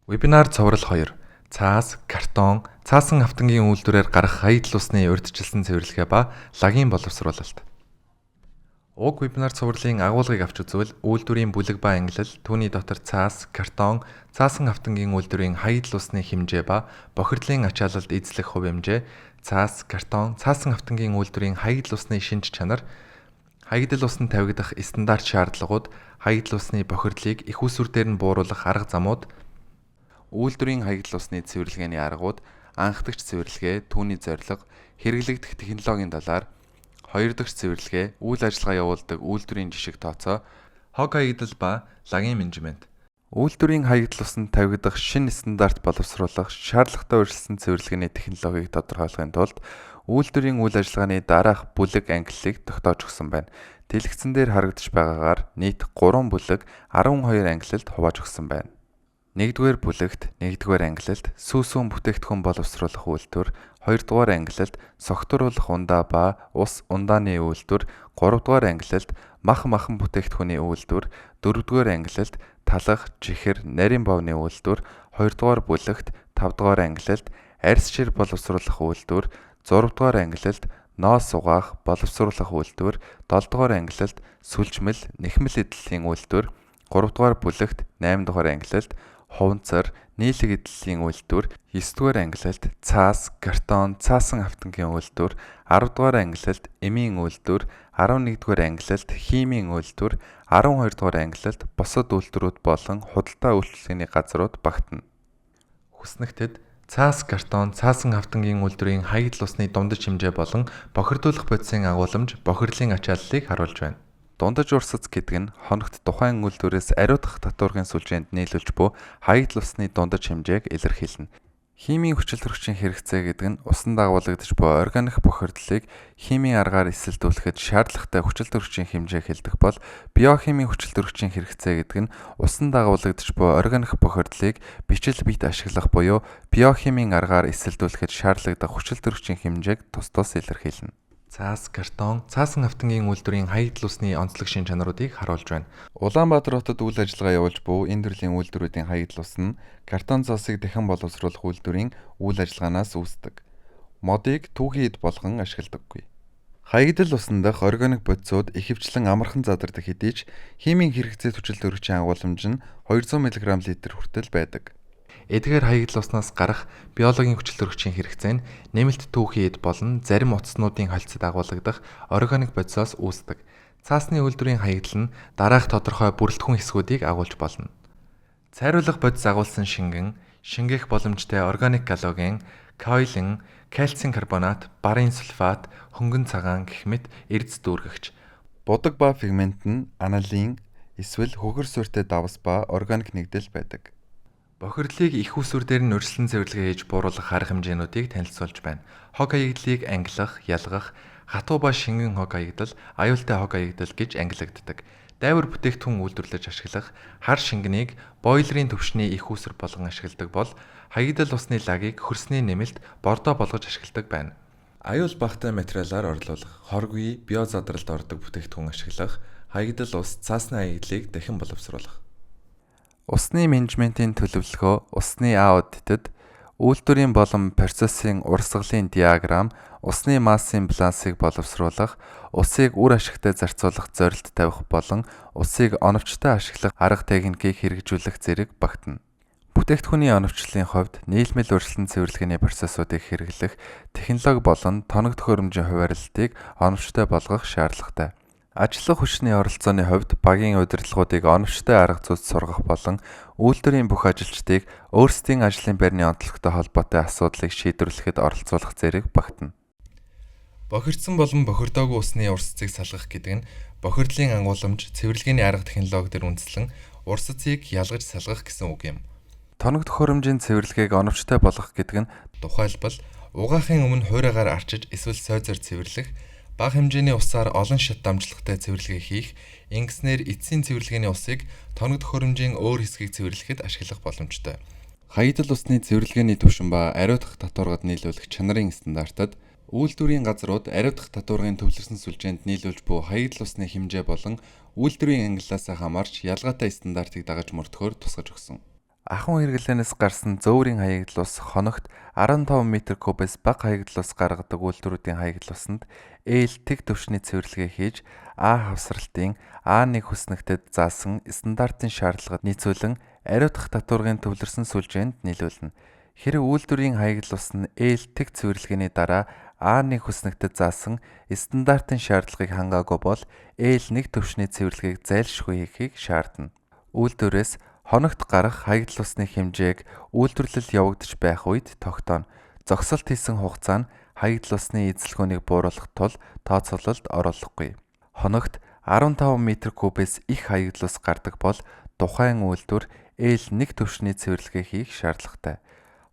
Вебинар цоврал 2. Цаас, картон, цаасан автангийн үйлдвэрээр гарах хаягдл усны урьдчилсан цэвэрлэгээ ба лагийн боловсруулалт. Уг вебинар цоврлын агуулгыг авч үзвэл үйлдвэрийн бүлэг ба ангилал, түүний дотор цаас, картон, цаасан автангийн үйлдвэрийн хаягдл усны хэмжээ ба бохирдлын ачаалалд эзлэх хувь хэмжээ, цаас, картон, цаасан автангийн үйлдвэрийн хаягдл усны шинж чанар, хаягдл усанд тавигдах стандарт шаардлагууд, хаягдл усны бохирдлыг их усүрдээр нь бууруулах арга замууд, үйлдвэрийн хаягдл усны цэвэрлэгээний аргууд, анхдагч цэвэрлэгээ, түүний зорилго, хэрэглэгдэх технологийн талаар, хоёр дахь цэвэрлэгээ, үйл ажиллагаа явуулдаг үйлдвэрийн жишг тооцоо, хог хаягдл ба лагийн менежмент. Үйлдвэрийн хаягдл усанд тавигдах шинэ стандарт боловсруулах, шаардлагатай урьдчилсан цэвэрлэгээний технологиг тодорхойлохын тулд үйлдвэрийн үйл ажиллагааны дараах бүлэг ангиллыг тогтоож өгсөн байна. Дэлгэцэн дээр харагдаж байгаагаар нийт 3 бүлэг 12 ангиллалд хувааж өгсөн байна. 1-р бүлэгт 1-р ангиллалд сүүсүүн бүтээгдэхүүн боловсруулах үйлдвэр, 2-р ангиллалд согтууруулах ундаа ба ус ундааны үйлдвэр, 3-р ангиллалд махан бүтээгдэхүүний үйлдвэр, 4-р ангиллалд талах, чихэр, нарийн бовны үйлдвэр, 2-р бүлэгт 5-р ангиллалд арьс шир боловсруулах үйлдвэр, 6-р ангиллалд ноос угаах, боловсруулах үйлдвэр, 7-р ангиллалд сүлжмэл, нэхмэл эдлэлийн үйлдвэр, 3-р бүлэгт 8-р ангиллалд хуванцар, нийлэг эдлэлийн үйлдвэр, 9-р ангиллалд цаас, картон, цаасан автангийн үйлдвэр, 10-р ангиллалд эмийн үйлдвэр, 11-р ангиллалд химийн үйлдвэр, 12-р ангиллалд бусад үйлдвэрүүд болон худалдаа үйлчлэгээний газрууд багтана. Хүснэгтэд цаас, картон, цаасан автангийн үйлдвэрийн хаягдл усны дундаж хэмжээ болон бохирдуулах бодисын агуулмж, бохирдлын ачааллыг харуулж байна. Дундаж урсц гэдэг нь хоногт тухайн үйлдвэрээс ариутгах татваргын сүлжээнд нийлүүлж буй хаягдл усны дундаж хэмжээг илэрхийлнэ. Химийн хүчил төрөгчийн хэрэгцээ гэдэг нь усанд агуулгадж буй органик бохирдлыг химийн аргаар эсэлдүүлэхэд шаардлагатай хүчил төрөгчийн хэмжээг хэлдэг бол биохимийн хүчил төрөгчийн хэрэгцээ гэдэг нь усанд агуулгадж буй органик бохирдлыг бичил бит ашиглах буюу биохимийн аргаар эсэлдүүлэхэд шаардлагатай хүчил төрөгчийн хэмжээг тус илэрхийлнэ. Цаас, картон, цаасан автангийн үйлдвэрийн хаягдл усны онцлог шин чанаруудыг харуулж байна. Улаанбаатар хотод үйл ажиллагаа явуулж буй энэ төрлийн үйлдвэрүүдийн хаягдл ус нь картон цаасыг дахин боловсруулах үйлдвэрийн үйл ажиллагаанаас үүсдэг. Модыг түүхийн эд болгон ашигладаггүй. Хаягдл усан дахь органик бодисууд ихэвчлэн амархан задардаг хэдий ч химийн хэрэгцээ хүчил төрөгчийн агуулмж нь 200 мг литр хүртэл байдаг. Эдгээр хаягдл уснаас гарах биологийн хүчил төрөгчийн хэрэгцээ нь нэмэлт түүхийн эд болон зарим утаснуудын холцод агуулгадах органик бодисоос үүсдэг. Цаасны үйлдвэрийн хаягдл нь дараах тодорхой бүрэлдэхүүн хэсгүүдийг агуулж болно. Цайруулах бодис агуулсан шингэн, шингээх боломжтой органик галоген, коилин, кальцийн карбонат, барын сульфат, хөнгөн цагаан гэх мэт эрдэс дүүргэгч. Будаг ба пигмент нь анилин, эсвэл хөхөр суурьтай давс ба органик нэгдэл байдаг. Бохирдлыг их усүрдээр нь урьдчилсан цэвэрлэгээ хийж бууруулах арга хэмжээнүүдийг танилцуулж байна. Хог хаягдлыг ангилах, ялгах, хатуу ба шингэн хог хаягдал, аюултай хог хаягдал гэж ангилагддаг. Дайвар бүтээгдэхүүн үйлдвэрлэж ашиглах хар шингэнийг бойлерын төвшний их усүр болгон ашигладаг бол хаягдал усны лагийг хөрсний нэмэлт бордоо болгож ашигладаг байна. Аюул багтай материалаар орлуулах, хоргүй, био задралд ордог бүтээгдэхүүн ашиглах, хаягдал ус цаасны хаягдлыг дахин боловсруулах. Усны менежментийн төлөвлөгөө, усны аудитэд үйлдвэрийн болон процессын урсгалын диаграм, усны массын балансыг боловсруулах, усыг үр ашигтай зарцуулах зорилт тавих болон усыг оновчтой ашиглах арга техникийг хэрэгжүүлэх зэрэг багтана. Бүтээгдэхүүний оновчлолын хувьд нийлмэл урьдчилсан цэвэрлэгээний процессуудыг хэрэглэх, технологи болон тоног төхөөрөмжийн хуваарлтыг оновчтой болгох шаардлагатай. Ажиллах хүчний оролцооны хувьд багийн удирдлагуудыг оновчтой арга зүйд сургах болон үйлдвэрийн бүх ажилчдыг өөрсдийн ажлын байрны онцлогтой холбоотой асуудлыг шийдвэрлэхэд оролцуулах зэрэг багтана. Бохирдсан болон бохирдоогүй усны урсцыг салгах гэдэг нь бохирдлын агуулмж, цэвэрлэгээний арга технологи дээр үндэслэн урсцыг ялгаж салгах гэсэн үг юм. Тоног төхөөрөмжийн цэвэрлэгээг оновчтой болгох гэдэг нь тухайлбал угаахын өмнө хуурайгаар арчиж эсвэл сойзоор цэвэрлэх, бага хэмжээний усаар олон шат дамжлагтай цэвэрлэгээ хийх, ингэснээр эцсийн цэвэрлэгээний усыг тоног төхөөрөмжийн өөр хэсгийг цэвэрлэхэд ашиглах боломжтой. Хаягдл усны цэвэрлэгээний түвшин ба ариутгах татваргад нийлүүлэх чанарын стандартад үйлдвэрийн газрууд ариутгах татваргын төвлөрсөн сүлжээнд нийлүүлж буй хаягдл усны хэмжээ болон үйлдвэрийн ангиллаасаа хамаарч ялгаатай стандартыг дагаж мөрдөхөөр тусгаж өгсөн. Ахуйн хэрэглэнээс гарсан зөөврийн хаягдлус хоногт 15 м3-ээс бага хаягдлус гаргадаг үйлдвэрүүдийн хаягдлусанд ээлтэг түвшний цэвэрлэгээ хийж А хавсралтын А1 хүснэгтэд заасан стандартын шаардлагад нийцүүлэн ариутгах татваргын төвлөрсөн сүлжээнд нийлүүлнэ. Хэрэв үйлдвэрийн хаягдлус нь ээлтэг цэвэрлэгээний дараа А1 хүснэгтэд заасан стандартын шаардлагыг хангаагүй бол L1 түвшний цэвэрлэгийг зайлшгүй хийхийг шаардна. Үйлдвэрээс хоногт гарах хаягдал усны хэмжээг үйлдвэрлэл явагдаж байх үед тогтооно. Зогсолт хийсэн хугацаа нь хаягдал усны эзэлхүүнийг бууруулах тул тооцоололд оруулахгүй. Хоногт 15 м3-ээс их хаягдал ус гардаг бол тухайн үйлдвэр L1 түвшний цэвэрлэгээ хийх шаардлагатай.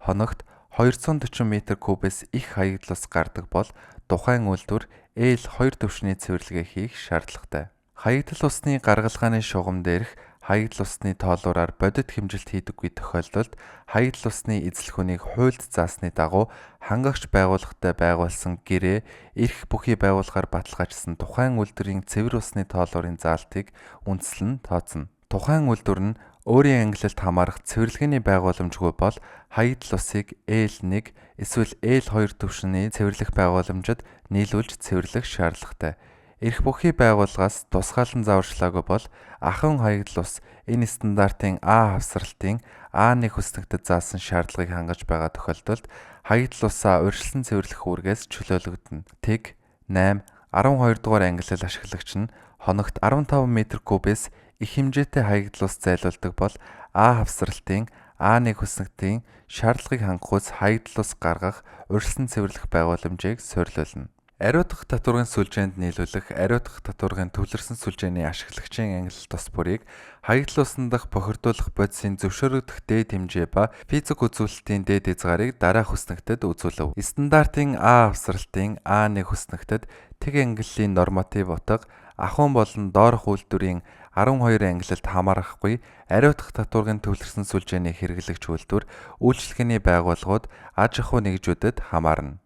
Хоногт 240 м3-ээс их хаягдал ус гардаг бол тухайн үйлдвэр L2 түвшний цэвэрлэгээ хийх шаардлагатай. Хаягдал усны гаргалгааны шугам дээрх хаягдал усны тоолуураар бодит хэмжилт хийдэггүй тохиолдолд хаягдал усны эзэлхүүнийг хуульд заасны дагуу хангагч байгууллагатай байгуулсан гэрээ эрх бүхий байгууллагаар баталгаажсан тухайн үйлдвэрийн цэвэр усны тоолуурын заалтыг үндэслэн тооцно. Тухайн үйлдвэр нь өөрийн ангилалд хамаарах цэвэрлэгээний байгууламжгүй бол хаягдал усыг L1 эсвэл L2 түвшний цэвэрлэх байгууламжид нийлүүлж цэвэрлэх шаардлагатай. Эрх бүхий байгууллагаас тусгаалan зааварчлаагүй бол ахуйн хаягдал ус энэ стандартын А хавсралтын А1 хүснэгтэд заасан шаардлагыг хангаж байгаа тохиолдолд хаягдал усаа урьдчилан цэвэрлэх үүргээс чөлөөлөгдөнө. Тэг 8, 12 дугаар ангилал ашиглагч нь хоногт 15 м3-ээс их хэмжээтэй хаягдал ус зайлуулдаг бол А хавсралтын А1 хүснэгтийн шаардлагыг хангахуйц хаягдал ус гаргах урьдчилан цэвэрлэх байгууламжийг суйрлуулна. Ариутгах татваргын сүлжээнд нийлүүлэх ариутгах татваргын төвлөрсөн сүлжээний ашиглагчийн ангилал тус бүрийг хаягдал усанд дах бохирдуулах бодисын зөвшөөрөгдөх дээд хэмжээ ба физик үзүүлэлтийн дээд хязгаарыг дараах хүснэгтэд үзүүлэв. Стандартын А хавсралтын А1 хүснэгтэд тэг ангиллын норматив утга ахуйн болон доорх үйлдвэрийн 12 ангилалд хамаарахгүй ариутгах татваргын төвлөрсөн сүлжээний хэрэглэгч үйлдвэр үйлчилгээний байгууллагууд аж ахуй нэгжүүдэд хамаарна.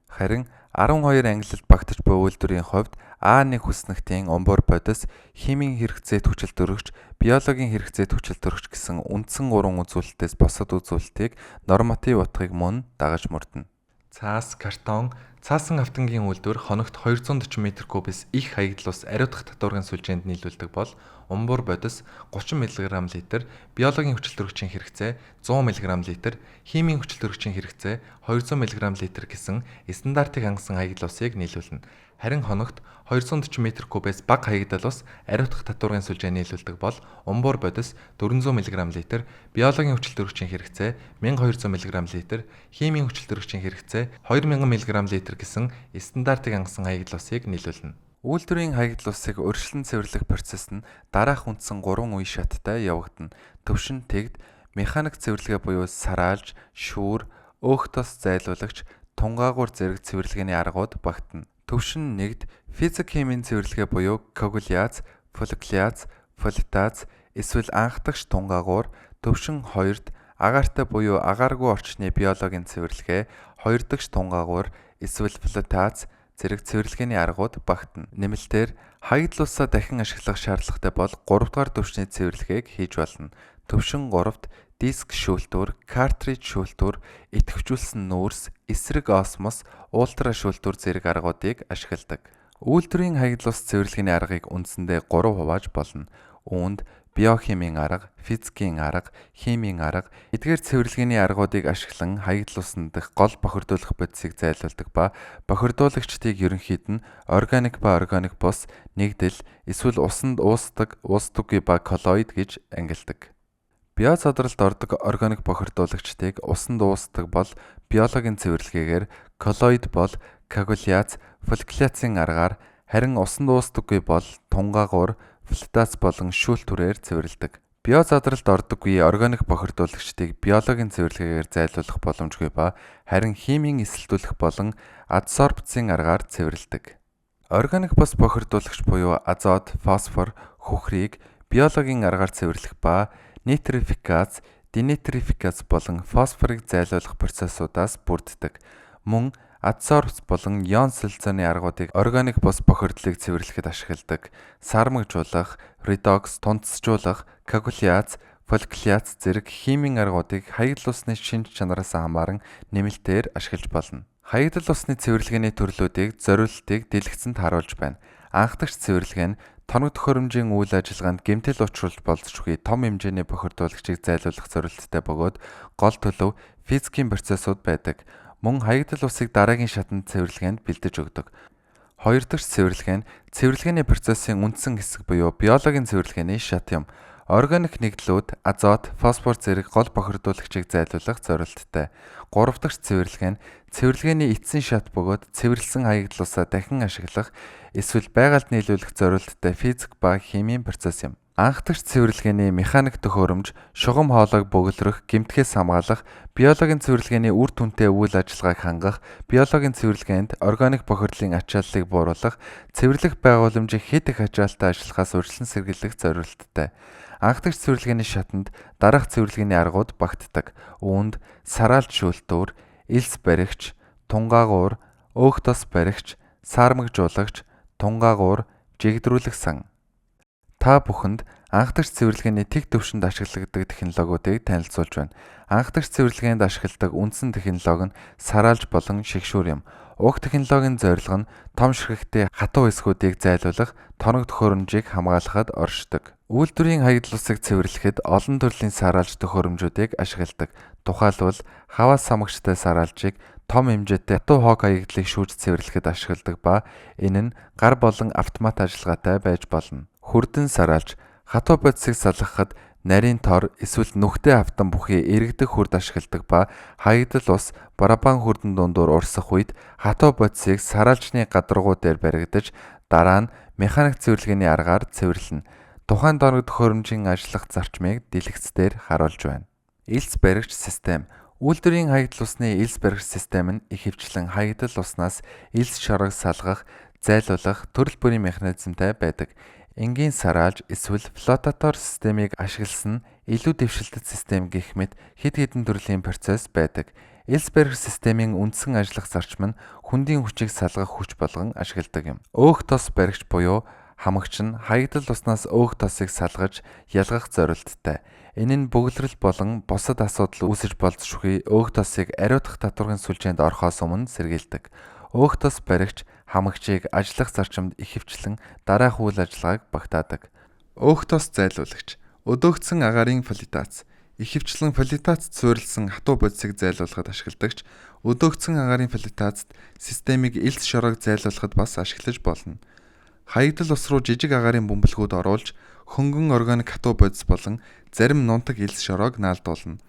Харин 12 ангилалд багтаж буй үйлдвэрийн хувьд А1 хүснэгтийн умбуур бодис, химийн хэрэгцээт хүчилтөрөгч, биологийн хэрэгцээт хүчилтөрөгч гэсэн үндсэн 3 үзүүлэлтээс босод үзүүлэлтийг норматив утгыг мөн дагаж мөрдөнө. Цаас, картон, цаасан автангийн үйлдвэр хоногт 240 м3-ээс их хаягдал ус ариутгах татваргын сүлжээнд нийлүүлдэг бол умбуур бодис 30 мг/л, биологийн хүчилтөрөгчийн хэрэгцээ 100 мг/л, химийн хүчилтөрөгчийн хэрэгцээ 200 мг/л гэсэн стандартыг хангасан хаягдал усыг нийлүүлнэ. Харин хоногт 240 м3-ээс бага хаягдал ус ариутгах татваргын сүлжээнд нийлүүлдэг бол умбуур бодис 400 мг/л, биологийн хүчилтөрөгчийн хэрэгцээ 1200 мг/л, химийн хүчилтөрөгчийн хэрэгцээ 2000 мг/л гэсэн стандартыг хангасан хаягдал усыг нийлүүлнэ. Үйлдвэрийн хаягдал усыг урьдчилан цэвэрлэх процесс нь дараах үндсэн 3 үе шаттай явагдана. Төвшин тэгд, механик цэвэрлэгээ буюу сараалж, шүүр, өөх тос зайлуулагч, тунгаагуур зэрэг цэвэрлэгээний аргууд багтана. Төвшин 1-д физик химийн цэвэрлэгээ буюу коагуляц, фолликуляц, фолитаз эсвэл анхдагч тунгаагуур, төвшин 2-д агаартай буюу агааргүй орчны биологийн цэвэрлэгээ, 2-дагч тунгаагуур эсвэл флотаз зэрэг цэвэрлэгээний аргууд багтана. Нэмэлтээр хаягдал усаа дахин ашиглах шаардлагатай бол 3 дугаар түвшний цэвэрлэгээг хийж болно. Төвшин 3-д диск шүүлтүүр, картридж шүүлтүүр, идэвхжүүлсэн нүүрс, эсрэг осмос, ультра шүүлтүүр зэрэг аргуудыг ашигладаг. Үйлдвэрийн хаягдал ус цэвэрлэгээний аргыг үндсэндээ 3 хувааж болно. Үүнд биохимийн арга, физикийн арга, химийн арга, эдгээр цэвэрлэгээний аргуудыг ашиглан хаягдал усанд дах гол бохирдуулах бодисыг зайлуулдаг ба бохирдуулагчдыг ерөнхийд нь органик ба органик бус, нэгдэл, эсвэл усанд уусдаг, уусдаггүй ба коллоид гэж ангилдаг. Био задралд ордог органик бохирдуулагчдыг усанд уусдаг бол биологийн цэвэрлэгээгээр, коллоид бол коагуляц, фолликуляцын аргаар, харин усанд уусдаггүй бол тунгаагуур, флотаз болон шүүлтүүрээр цэвэрлэдэг. Био задралд ордоггүй органик бохирдуулагчдыг биологийн цэвэрлэгээр зайлуулах боломжгүй ба харин химийн эсэлдүүлэх болон адсорбцийн аргаар цэвэрлэдэг. Органик бус бохирдуулагч буюу азот, фосфор, хүхрийг биологийн аргаар цэвэрлэх ба нитрификац, денитификац болон фосфорыг зайлуулах процессуудаас бүрддэг. Мөн адсорбц болон ион солилцооны аргуудыг органик бус бохирдлыг цэвэрлэхэд ашигладаг. Сармагжуулах, редокс, тунцжуулах, коагуляц, фолликуляц зэрэг химийн аргуудыг хаягдал усны шинж чанараас хамааран нэмэлтээр ашиглаж болно. Хаягдал усны цэвэрлэгээний төрлүүдийг зориултыг дэлгэцэнд харуулж байна. Анх дахь цэвэрлэгээ нь тоног төхөөрөмжийн үйл ажиллагаанд гэмтэл учруулж болзошгүй том хэмжээний бохирдуулагчийг зайлуулах зорилттой бөгөөд гол төлөв физикийн процессууд байдаг. Мөн хаягдал усыг дараагийн шатанд цэвэрлэгээнд бэлдэж өгдөг. Хоёр дахь цэвэрлэгээ нь цэвэрлэгээний процессын үндсэн хэсэг буюу биологийн цэвэрлэгээний шат юм. Органик нэгдлүүд азот, фосфор зэрэг гол бохирдуулагчийг зайлуулах зорилттой. Гурав дахь цэвэрлэгээ нь цэвэрлэгээний эцсийн шат бөгөөд цэвэрлсэн хаягдал усаа дахин ашиглах эсвэл байгальд нийлүүлэх зорилттой физик ба химийн процесс юм. Анх дахь цэвэрлэгээний механик төхөөрөмж, шугам хоолойг бөглөрөх, гэмтгээс хамгаалах, биологийн цэвэрлэгээний үр дүнтэй үйл ажиллагааг хангах, биологийн цэвэрлэгээнд органик бохирдлын ачааллыг бууруулах, цэвэрлэх байгууламжийг хэд их ачаалттай ажиллахаас урьдчилан сэргийлэх зорилттой. Анх дахь цэвэрлэгээний шатанд дараах цэвэрлэгээний аргууд багтдаг. Үүнд сараалж шүүлтүүр, элс баригч, тунгаагуур, өөх тос баригч, саармагжуулагч, тунгаагуур, жигдрүүлэх сан. Та бүхэнд анх дахь цэвэрлэгээний тэг төвшөнд ашигладаг технологиудыг танилцуулж байна. Анх дахь цэвэрлэгээнд ашигладаг үндсэн технологи нь сараалж болон шигшүүр юм. Уг технологийн зорилго нь том ширхэгтэй хатуу хэсгүүдийг зайлуулах, тоног төхөөрөмжийг хамгаалахад оршдог. Үйлдвэрийн хаягдал усыг цэвэрлэхэд олон төрлийн сараалж төхөөрөмжүүдийг ашигладаг. Тухайлбал хаваа самгчтай сараалжийг том хэмжээтэй хатуу хог хаягдлыг шүүж цэвэрлэхэд ашигладаг ба энэ нь гар болон автомат ажиллагаатай байж болно. Хүрдэн сараалж хатуу бодисыг салгахад нарийн тор эсвэл нүхтэй автан бүхий эргдэг хүрд ашигладаг ба хаягдал ус барабан хүрдэн дундуур урсах үед хатуу бодисыг сараалжны гадаргуу дээр баригдаж дараа нь механик цэвэрлэгээний аргаар цэвэрлэнэ. Тухайн дорог төхөөрөмжийн ажиллах зарчмыг дэлгэцээр харуулж байна. Элс баригч систем. Үйлдвэрийн хаягдал усны элс баригч систем нь ихэвчлэн хаягдал уснаас элс шорог салгах, зайлуулах төрөл бүрийн механизмтай байдаг. Энгийн сараалж эсвэл флотатор системийг ашигласан илүү дэвшилтэт систем гэх мэт хэд хэдэн төрлийн процесс байдаг. Элс баригч системийн үндсэн ажиллах зарчим нь хүндийн хүчийг салгах хүч болгон ашигладаг юм. Өөх тос баригч буюу хамагч нь хаягдал уснаас өөх тосыг салгаж ялгах зорилттой. Энэ нь бөглөрөл болон бусад асуудал үүсэж болзошгүй өөх тосыг ариутгах татваргын сүлжээнд орохоос өмнө сэргийлдэг. Өөх тос баригч хамагчийг ажиллах зарчимд ихэвчлэн дараах үйл ажиллагааг багтаадаг. Өөх тос зайлуулагч. Өдөөгдсөн агаарын фоллитац. Ихэвчлэн фоллитацд суурилсан хатуу бодисыг зайлуулахад ашигладагч өдөөгдсөн агаарын фоллитацд системийг элс шороог зайлуулахад бас ашиглаж болно. Хаягдал ус руу жижиг агаарын бөмбөлгүүд оруулж хөнгөн органик хатуу бодис болон зарим нунтаг элс шороог наалдуулна.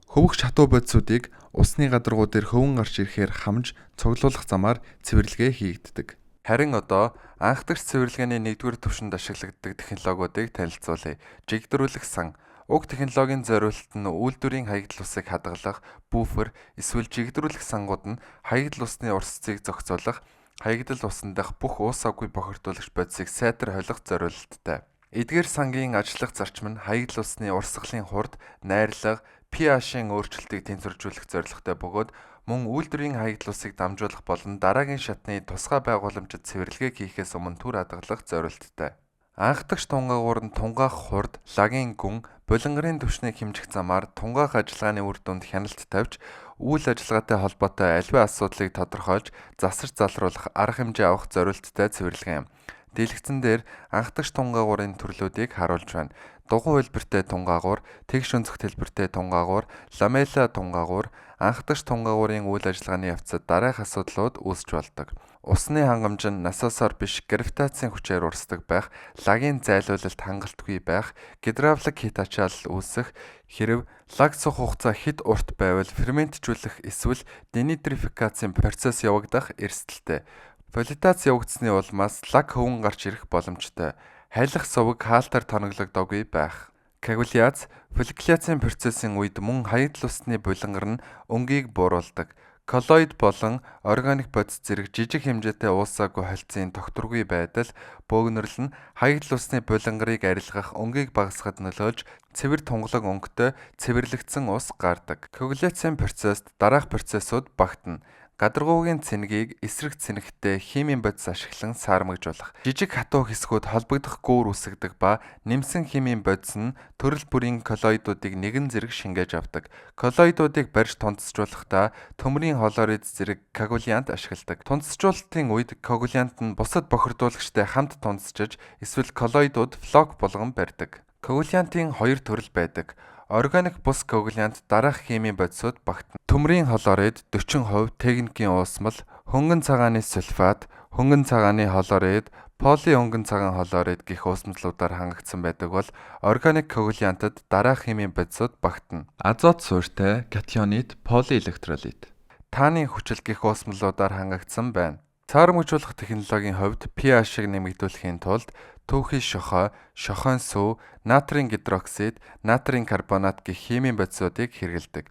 Хөвөгч хатуу бодисуудыг усны гадаргуу дээр хөвөн гарч ирэхээр хамж цуглуулах замаар цэвэрлэгээ хийгддэг. Харин одоо анх дахь цэвэрлэгээний 1-р түвшинд ашиглагддаг технологиудыг танилцуулъя. Жигдрүүлэх сан. Уг технологийн зориулт нь үйлдвэрийн хаягдал усыг хадгалах, буфер эсвэл жигдрүүлэх сангууд нь хаягдал усны урсцыг зохицуулах, хаягдал усан дах бүх уус аггүй бохирдуулагч бодисыг сайтар холих зориулттай. Эдгээр сангийн ажиллах зарчим нь хаягдал усны урсгалын хурд, найрлага, pH-ийн өөрчлөлтийг тэнцвэржүүлэх зорилготой бөгөөд мөн үйлдвэрийн хаягдал усыг дамжуулах болон дараагийн шатны тусгай байгууламжид цэвэрлэгээ хийхээс өмнө түр хадгалах зорилттой. Анх дахь тунгаагуур нь тунгаах хурд, лагийн гүн, булангарын түвшнийг хэмжих замаар тунгаах ажиллагааны үр дүнд хяналт тавьж, үйл ажиллагаатай холбоотой аливаа асуудлыг тодорхойлж, засарч залруулах арга хэмжээ авах зорилттой цэвэрлэгээ юм. Дэлгэцэн дээр анх дахь тунгаагуурын төрлүүдийг харуулж байна. Дугуй хэлбэртэй тунгаагуур, тэгш өнцөг хэлбэртэй тунгаагуур, ламелла тунгаагуур, анх дахь тунгаагуурын үйл ажиллагааны явцад дараах асуудлууд үүсч болдог. Усны хангамж нь насосоор биш гравитацийн хүчээр урсдаг байх, лагийн зайлуулалт хангалтгүй байх, гидравлик хит ачаалал үүсэх, хэрэв лаг суух хугацаа хэд урт байвал ферментжүүлэх эсвэл денитрофикацийн процесс явагдах эрсдэлтэй. Фоллитац явагдсны улмаас лаг хөвөн гарч ирэх боломжтой. Хайлах суваг хаалтаар тоноглогдоогүй байх. Коагуляц, фолликуляцийн процессын үед мөн хаягдал усны булангар нь өнгийг бууруулдаг. Коллоид болон органик бодис зэрэг жижиг хэмжээтэй уусаагүй холцын тогтворгүй байдал, бөөгнөрл нь хаягдал усны булангарыг арилгах өнгийг багасгахад нөлөөлж цэвэр тунгалаг өнгөтэй цэвэрлэгдсэн ус гардаг. Коагуляцийн процессд дараах процессууд багтана. Гадаргуугийн цэнэгийг эсрэг цэнэгтэй химийн бодис ашиглан саармагжуулах. Жижиг хатуу хэсгүүд холбогдох гүүр үүсгдэг ба нэмсэн химийн бодис нь төрөл бүрийн коллоидуудыг нэгэн зэрэг шингээж авдаг. Коллоидуудыг барьж тунцжуулахдаа төмрийн хлорид зэрэг коагулянт ашигладаг. Тунцжуулалтын үед коагулянт нь бусад бохирдуулагчтай хамт тунцжиж эсвэл коллоидууд флок болгон барьдаг. Коагулянтын хоёр төрөл байдаг. Органик бус коагулянт дараах химийн бодисууд багтана. Төмрийн хлорид 40%, техникийн уусмал, хөнгөн цагааны сульфат, хөнгөн цагааны хлорид, поли хөнгөн цагаан хлорид гэх уусмалуудаар хангагдсан байдаг бол органик коагулянтад дараах химийн бодисууд багтана. Азот суурьтай катионит, полиэлектролит. Тааны хүчил гэх уусмалуудаар хангагдсан байна. Саармагжуулах технологийн хувьд pH-ыг нэмэгдүүлэхийн тулд түүхий шохой, шохойн сүү, натрийн гидроксид, натрийн карбонат гэх химийн бодисуудыг хэрэглэдэг.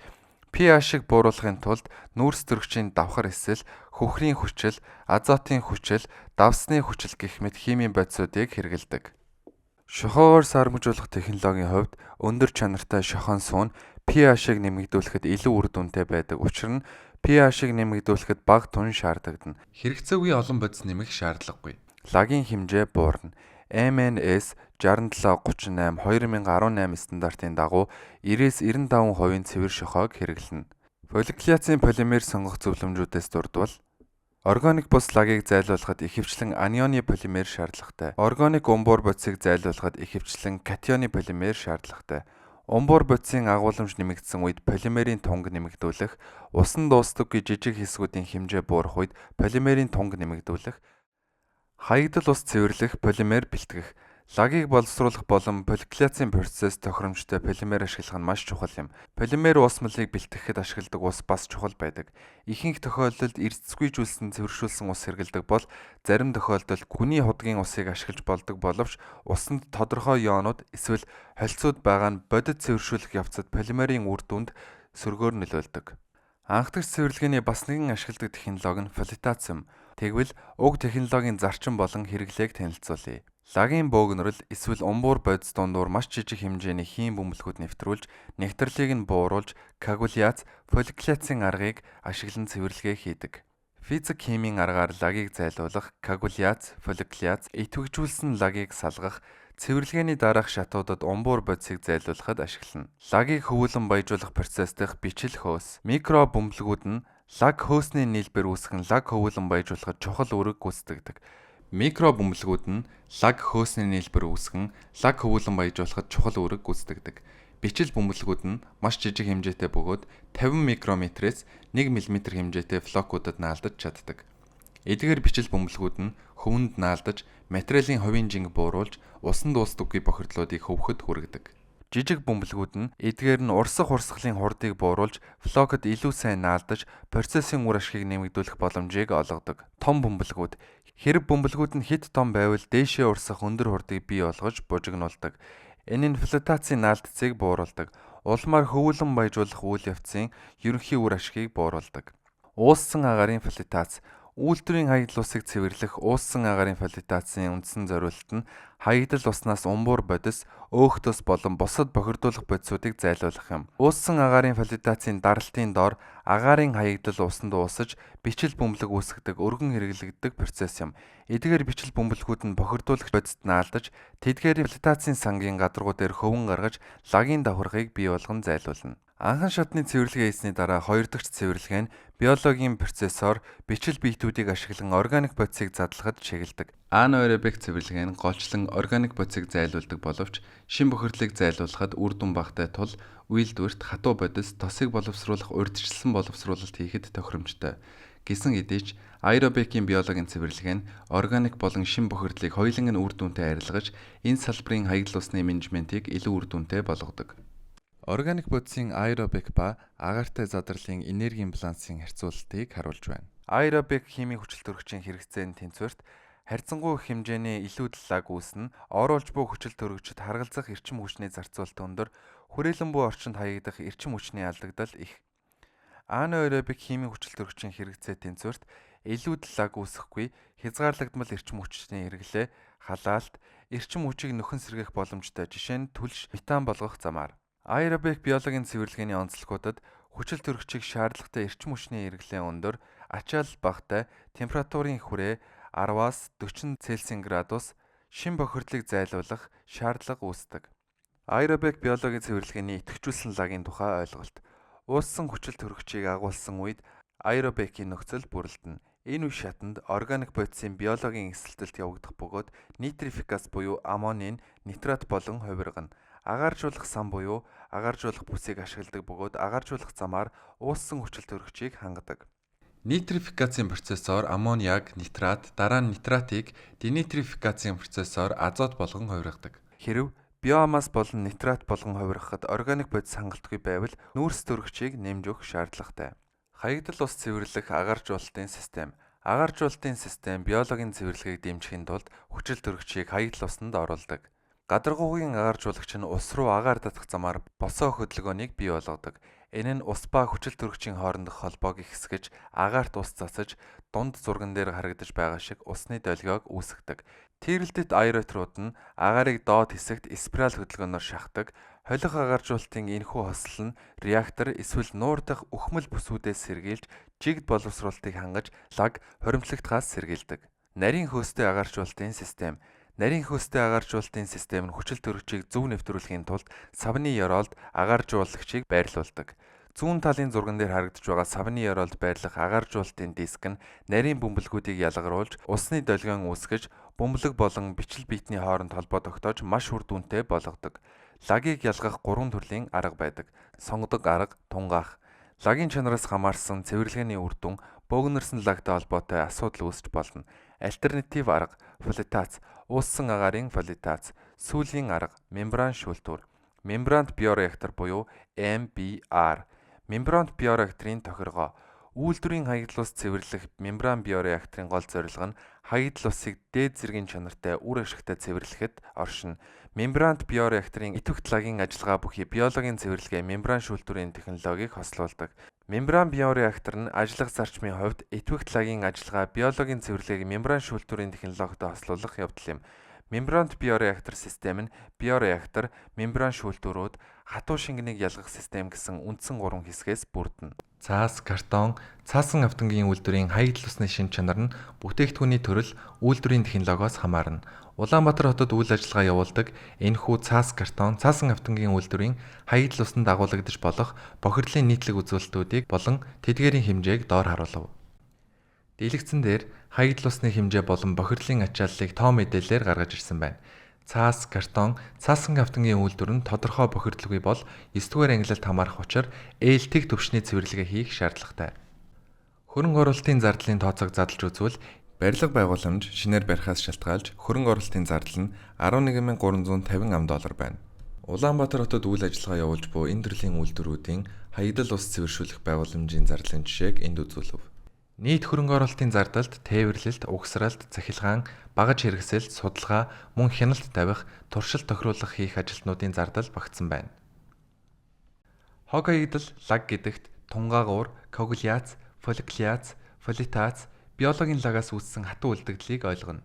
pH-ыг бууруулахын тулд нүүрс төрөгчийн давхар эсэл, хөхрийн хүчил, азотын хүчил, давсны хүчил гэх мэт химийн бодисуудыг хэрэглэдэг. Шохойгоор саармагжуулах технологийн хувьд өндөр чанартай шохойн сүү нь pH-ыг нэмэгдүүлэхэд илүү үр дүнтэй байдаг учраас pH-ыг нэмэгдүүлэхэд бага тун шаардагдана. Хэрэгцээгүй олон бодис нэмэх шаардлагагүй. Лагийн хэмжээ буурна. MNS 6738 2018 стандартын дагуу 90-95% цэвэр шохойг хэрэглэнэ. Фоликуляцийн полимер сонгох зөвлөмжүүдээс дурдвал органик бус лагийг зайлуулахад ихэвчлэн анионы полимер шаардлагатай. Органик умбуур бодисыг зайлуулахад ихэвчлэн катионы полимер шаардлагатай. Умбуур бодисын агуулмж нэмэгдсэн үед полимерийн тунг нэмэгдүүлэх, усан дуустдаггүй жижиг хэсгүүдийн хэмжээ буурах үед полимерийн тунг нэмэгдүүлэх, хаягдал ус цэвэрлэх, полимер бэлтгэх. Лагийг боловсруулах болон фоликуляцийн процесс тохиромжтой полимер ашиглах нь маш чухал юм. Полимер уусмалыг бэлтгэхэд ашигладаг ус бас чухал байдаг. Ихэнх тохиолдолд эрдэсгүйжүүлсэн цэвэршүүлсэн ус хэрэглэдэг бол зарим тохиолдолд гүний худгийн усыг ашиглаж болдог боловч усанд тодорхой ионууд эсвэл холцууд байгаа нь бодит цэвэршүүлэх явцад полимерийн үр дүнд сөргөөр нөлөөлдөг. Анхдагч цэвэрлэгээний бас нэгэн ашигладаг технологи нь флотац юм. Тэгвэл уг технологийн зарчим болон хэрэглээг танилцуулъя. Лагийн бөөгнөрөл эсвэл умбуур бодис дундуур маш жижиг хэмжээний хийм бөмбөлгүүд нэвтрүүлж, нэгтрэлийг нь бууруулж, коагуляц, фоликуляцийн аргыг ашиглан цэвэрлэгээ хийдэг. Физик химийн аргаар лагийг зайлуулах, коагуляц, фоликуляц, идэвхжүүлсэн лагийг салгах, цэвэрлэгээний дараах шатуудад умбуур бодисыг зайлуулахад ашиглана. Лагийг хөвүүлэн баяжуулах процесс дэх бичил хөөс. Микро бөмбөлгүүд нь лаг хөөсний нийлбэр үүсгэн лаг хөвүүлэн баяжуулахад чухал үүрэг гүйцэтгэдэг. Микро бөмбөлгүүд нь лаг хөөсний нийлбэр үүсгэн лаг хөвүүлэн баяжуулахад чухал үүрэг гүйцэтгэдэг. Бичил бөмбөлгүүд нь маш жижиг хэмжээтэй бөгөөд 50 микрометрээс 1 мм хэмжээтэй флокуудад наалдаж чаддаг. Эдгээр бичил бөмбөлгүүд нь хөвөнд наалдаж, материалын хувийн жинг бууруулж, усан дуустдаггүй бохирдлуудыг хөвөхөд хүргэдэг. Жижиг бөмбөлгүүд нь эдгээр нь урсах урсгалын хурдыг бууруулж, флокод илүү сайн наалдаж, процессын үр ашгийг нэмэгдүүлэх боломжийг олгодог. Том бөмбөлгүүд хэрэг бөмбөлгүүд нь хэд том байвал дээшээ урсах өндөр хурдыг бий болгож бужигнуулдаг. Энэ нь флотацийн наалдцыг бууруулдаг. Улмаар хөвүүлэн баяжуулах үйл явцын ерөнхий үр ашгийг бууруулдаг. Ууссан агаарын флотац. Үйлдвэрийн хаягдал усыг цэвэрлэх ууссан агаарын флотацийн үндсэн зорилт нь хаягдал уснаас умбуур бодис, өөхтөс болон бусад бохирдуулах бодисуудыг зайлуулах юм. Ууссан агаарын флотацийн даралтын дор агаарын хаягдал усанд уусаж, бичил бөмбөлөг үүсгэдэг өргөн хэрэглэгддэг процесс юм. Эдгээр бичил бөмбөлгүүд нь бохирдуулагч бодисд наалдаж, тэдгээрийн флотацийн сангийн гадаргуу дээр хөвөн гаргаж, лагийн давхаргыг бий болгон зайлуулна. Анхан шатны цэвэрлэгээ хийсний дараа хоёр дахь цэвэрлэгээ нь биологийн процессор бичил биетүүдийг ашиглан органик бодисыг задлахад чиглэдэг. Анаэробик цэвэрлэгээ нь голчлон органик бодисыг зайлуулдаг боловч шин бохирдлыг зайлуулахад үр дүн багтай тул үйлдвэрт хатуу бодис тосыг боловсруулах урьдчилсан боловсруулалт хийхэд тохиромжтой. Гэсэн хэдий ч аэробикийн биологийн цэвэрлэгээ нь органик болон шин бохирдлыг хоёуланг нь үр дүнтэй арилгаж, энэ салбарын хаягдал усны менежментийг илүү үр дүнтэй болгодог. Органик бодисын аэробик ба агаартай задралын энергийн балансын харьцуулалтыг харуулж байна. Аэробик химийн хүчил төрөгчийн хэрэгцээний тэнцвэрт харьцангуй хэмжээний илүү лаг үүснэ, оруулж буй хүчил төрөгчд харгалзах эрчим хүчний зарцуулалт өндөр, хүрээлэн буй орчинд хаягдах эрчим хүчний алдагдал их. Анаэробик химийн хүчил төрөгчийн хэрэгцээ тэнцвэрт илүү лаг үүсэхгүй, хязгаарлагдмал эрчим хүчний хэрэглээ, халаалт, эрчим хүчийг нөхөн сэргээх боломжтой, жишээ нь түлш, метан болгох замаар. Аэробик биологийн цэвэрлэгээний онцлогуудад хүчил төрөгчийг шаардлагатай эрчим хүчний хэрэглээ өндөр, ачаал багтай температурын хүрээ 10-аас 40 Цельсийн градус шин бохирдлыг зайлуулах шаардлага үүсдэг. Аэробик биологийн цэвэрлэгээний идэвхжүүлсэн лагийн тухай ойлголт. Ууссан хүчил төрөгчийг агуулсан үед аэробикийн нөхцөл бүрэлдэнэ. Энэ үе шатанд органик бодисын биологийн эсэлтэлд явагдах бөгөөд нитрификац буюу аммонийн нитрат болон хувиргана. Агааржуулах сан буюу агааржуулах бүсийг ашигладаг бөгөөд агааржуулах замаар ууссан хүчил төрөгчийг хангадаг. Нитрификацийн процессор аммониак нитрат, дараа нь нитратыг денитрификацийн процессор азот болгон хувиргадаг. Хэрэв биомасс болон нитрат болгон хувиргахад органик бодис хангалтгүй байвал нүүрс төрөгчийг нэмж өгөх шаардлагатай. Хаягдал ус цэвэрлэх агааржуулалтын систем. Агааржуулалтын систем биологийн цэвэрлэгийг дэмжихийн тулд хүчил төрөгчийг хаягдал усанд оруулдаг. Гадаргуугийн агааржуулагч нь ус руу агаар татах замаар босоо хөдөлгөөнийг бий болгодог. Энэ нь ус ба хүчил төрөгчийн хоорондох холбоог ихсгэж, агаарт ус засаж, дунд зурган дээр харагдаж байгаа шиг усны долгиог үүсгэдэг. Тийрэлтэт аэротрууд нь агаарыг доод хэсэгт спираль хөдөлгөөнөөр шахдаг. Холих агааржуулалтын энэхүү хосол нь реактор эсвэл нуур дахь үхмэл бүсүүдээс сэргийлж, жигд боловсруулалтыг хангаж, лаг хоримтлагдахаас сэргийлдэг. Нарийн хөөстэй агааржуулалтын систем. Нарийн хөөстэй агааржуулалтын систем нь хүчил төрөгчийг зөв нэвтрүүлэхийн тулд савны ёроолд агааржуулагчийг байрлуулдаг. Зүүн талын зурган дээр харагдаж байгаа савны ёроолд байрлах агааржуулалтын диск нь нарийн бөмбөлгүүдийг ялгаруулж, усны долгион үүсгэж, бөмбөлөг болон бичил биетний хооронд холбоо тогтоож маш үр дүнтэй болгодог. Лагийг ялгах 3 төрлийн арга байдаг. Сонгодог арга, тунгаах. Лагийн чанараас хамаарсан цэвэрлэгээний үр дүн бөөгнөрсөн лагтай холбоотой асуудал үүсч болно. Альтернатив арга, флотац, ууссан агаарын флотац. Сүүлийн арга, мембран шүүлтүүр. Мембрант биореактор буюу MBR. Мембрант биореакторын тохиргоо. Үйлдвэрийн хаягдал ус цэвэрлэх мембран биореакторын гол зорилго нь хаягдал усыг дээд зэргийн чанартай үр ашигтай цэвэрлэхэд оршино. Мембрант биореакторын идэвхт лагийн ажиллагаа бүхий биологийн цэвэрлэгээ мембран шүүлтүүрийн технологиг хослуулдаг. Мембран биореактор нь ажиллах зарчмын хувьд идэвхт лагийн ажиллагаа биологийн цэвэрлэгийг мембран шүүлтүүрийн технологитой хослуулах явдал юм. Мембрант биореактор систем нь биореактор, мембран шүүлтүүрүүд, хатуу шингэнийг ялгах систем гэсэн үндсэн 3 хэсгээс бүрдэнэ. Цаас, картон, цаасан автомобилийн үйлдвэрийн хаягдал усны шин чанар нь бүтээгдэхүүний төрөл, үйлдвэрийн технологиос хамаарна. Улаанбаатар хотод үйл ажиллагаа явуулдаг энэхүү цаас, картон, цаасан автомобилийн үйлдвэрийн хаягдал усанд агуулгадж болох бохирдлын нийтлэг үзүүлэлтүүдийг болон тэдгээрийн хэмжээг доор харуулв. Дийлэгцэн дээр хаягдал усны хэмжээ болон бохирдлын ачааллыг тоо мэдээлэлээр гаргаж ирсэн байна. Цаас, картон, цаасан автомобилийн үйлдвэр нь тодорхой бохирдлгүй бол 9-р ангилалд хамаарах учраа ээлтэх төвшний цэвэрлэгээ хийх шаардлагатай. Хөрөнгө оруулалтын зардлын тооцоог задлж үзвэл барилга байгууламж шинээр барихаас шалтгаалж хөрөнгө оруулалтын зардал нь $11,350 байна. Улаанбаатар хотод үйл ажиллагаа явуулж буй энэ төрлийн үйлдвэрүүдийн хаягдал ус цэвэршүүлэх байгууламжийн зардлын жишээг энд үзүүлв. Нийт хөрөнгө оруулалтын зардалд тээвэрлэлт, угсралт, цахилгаан, багаж хэрэгсэл, судалгаа, мөн хяналт тавих, туршилт тохируулах хийх ажилтнуудын зардал багтсан байна. Хог хаягдал, лаг гэдэгт тунгаагуур, коагуляц, фолликуляц, фоллитац, биологийн лагаас үүссэн хатуу үлдэгдлийг ойлгоно.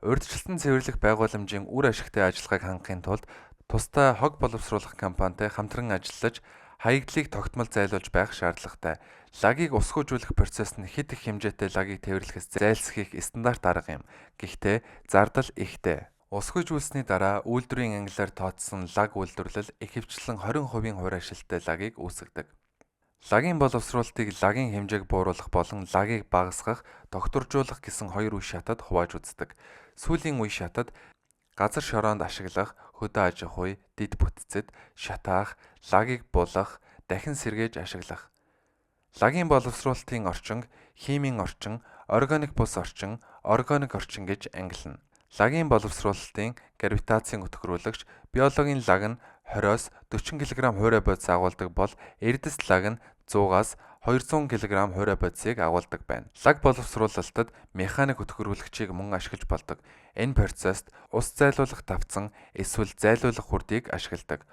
Урьдчилсан цэвэрлэх байгууламжийн үр ашигтай ажиллагааг хангахын тулд тусдаа хог боловсруулах компанитай хамтран ажиллаж хаягдлыг тогтмол зайлуулж байх шаардлагатай. Лагийг усгүйжүүлэх процесс нь хэд их хэмжээтэй лагийг тээвэрлэхээс зайлсхийх стандарт арга юм. Гэхдээ зардал ихтэй. Усгүйжүүлсний дараа үйлдвэрийн ангилаар тооцсон лаг үйлдвэрлэл ихэвчлэн 20% хувь ашилттай лагийг үүсгэдэг. Лагийн боловсруулалтыг лагийн хэмжээг бууруулах болон лагийг багасгах, докторжуулах гэсэн 2 үе шатад хувааж үздэг. Сүүлийн үе шатад газар шороонд ашиглах, хөдөө аж ахуй, дэд бүтцэд шатаах, лагийг булах, дахин сэргээж ашиглах. Лагийн боловсруулалтын орчин, химийн орчин, органик бус орчин, органик орчин гэж ангилна. Лагийн боловсруулалтын гравитацийн өтгөрүүлэгч биологийн лаг нь 20-с 40 кг хуурай бодис агуулдаг бол эрдэс лаг нь 100-аас 200 кг хуурай бодисыг агуулдаг байна. Лаг боловсруулалтад механик өтгөрүүлэгчийг мөн ашиглаж болдог. Энэ процесст ус зайлуулах тавцан эсвэл зайлуулах хүрдийг ашигладаг.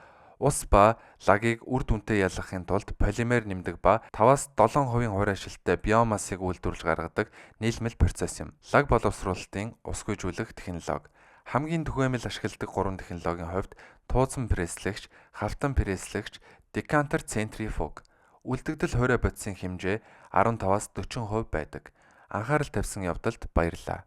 Ус ба лагийг үр дүнтэй ялгахын тулд полимер нэмдэг ба 5-аас 7% хувь ашилттай биомассыг үйлдвэрлэж гаргадаг нийлмэл процесс юм. Лаг боловсруулалтын усгүйжүүлэх технологи. Хамгийн түгээмэл ашигладаг 3 технологийн хувьд тууцан пресслэгч, хавтан пресслэгч, декантер центрифуг. Үлдэгдэл хуурай бодисын хэмжээ 15-аас 40% байдаг. Анхаарал тавьсан явдалд баярлалаа.